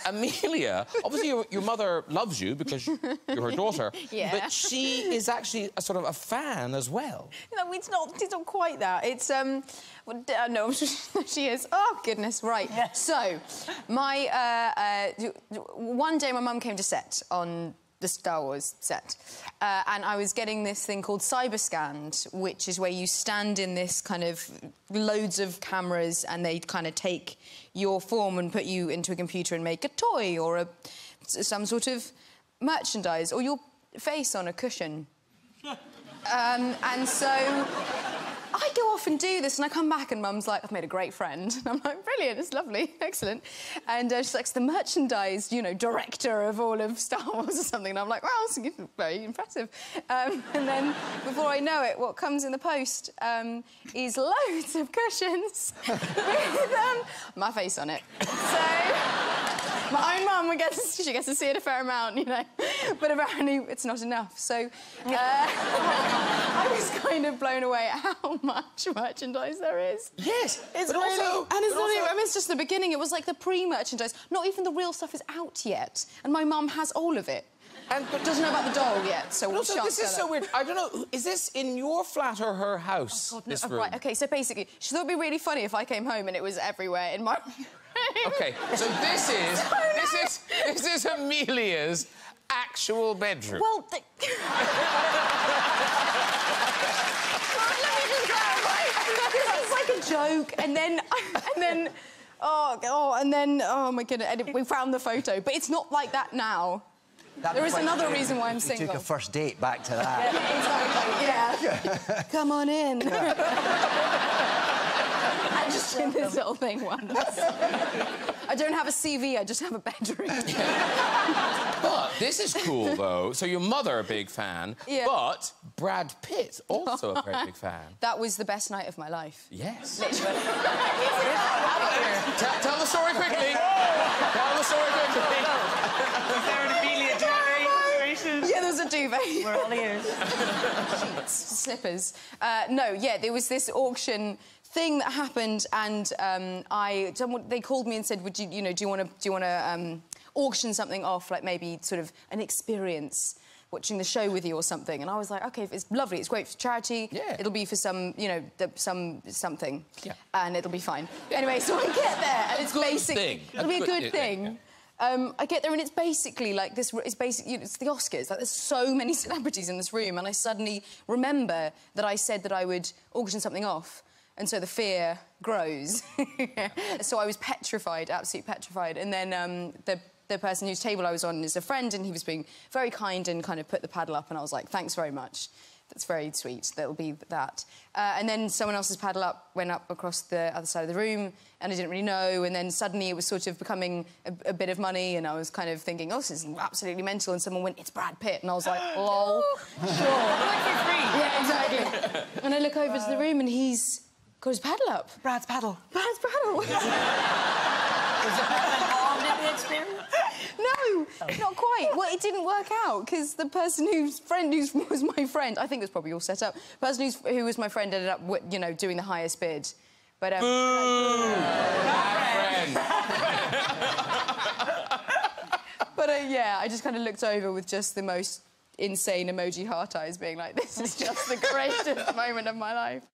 Amelia, obviously your mother loves you because you're her daughter, yeah. but she is actually a sort of a fan as well. No, it's not quite that. It's, no, she is. Oh, goodness, right. Yeah. So, one day my mum came to set on the Star Wars set, and I was getting this thing called cyberscanned, which is where you stand in this kind of loads of cameras and they kind of take your form and put you into a computer and make a toy or some sort of merchandise or your face on a cushion. And so I go off and do this and I come back and Mum's like, I've made a great friend. And I'm like, brilliant, it's lovely, excellent. And she's like, it's the merchandise, you know, director of all of Star Wars or something. And I'm like, well, it's very impressive. And then, before I know it, what comes in the post is loads of cushions with my face on it. So... my own mum she gets to see it a fair amount, you know. But apparently it's not enough. So I was kind of blown away at how much merchandise there is. Yes, it's but really... also... And it's not even... I mean, it's just the beginning. It was like the pre-merchandise. Not even the real stuff is out yet. And my mum has all of it. But doesn't know about the doll yet, so we'll also, this is so weird. I don't know, is this in your flat or her house, oh, God, this no. room? Right, OK, so basically, she thought it'd be really funny if I came home and it was everywhere in my... OK, so this is Amelia's actual bedroom. Well, let me just clarify. It's like a joke, and then, oh my goodness, and we found the photo, but it's not like that now. There is another reason why I'm single. You took a first date back to that. Yeah, exactly, yeah. Come on in. I just did this little thing once. I don't have a CV, I just have a bedroom. But this is cool, though. So your mother, a big fan, yeah. But Brad Pitt, also a very big fan. That was the best night of my life. Yes. Literally. Tell the story quickly. Tell the story quickly. Was there an Emilia Clarke situation? Yeah, there was a duvet. We're all ears. Sheets, slippers. No, yeah, there was this auction thing that happened, and they called me and said, "Would you, do you want to auction something off, like maybe sort of an experience, watching the show with you or something?" And I was like, "OK, it's lovely. It's great for charity. Yeah. It'll be for some, something, yeah. And it'll be fine." Yeah. Anyway, so I get there, and it's basically it'll be a good thing. Yeah. I get there and it's basically like this. It's basically it's the Oscars. Like there's so many celebrities in this room, and I suddenly remember that I said that I would auction something off. And so the fear grows. So I was petrified, absolutely petrified. And then the person whose table I was on is a friend, and he was being very kind and kind of put the paddle up, and I was like, thanks very much. That's very sweet. That'll be that. And then someone else's paddle went up across the other side of the room, and I didn't really know. And then suddenly it was sort of becoming a bit of money, and I was kind of thinking, oh, this is absolutely mental. And someone went, it's Brad Pitt. And I was like, lol. Sure. Like for free. Yeah, exactly. And I look over to the room, and he's got his paddle up. Brad's paddle. Brad's paddle. Was the person involved in the experience? No, not quite. Well, it didn't work out because the person who was my friend, I think it was probably all set up. The person who was my friend ended up, doing the highest bid. But boo! Bad friend. But yeah, I just kind of looked over with just the most insane emoji heart eyes, being like, "This is just the greatest moment of my life."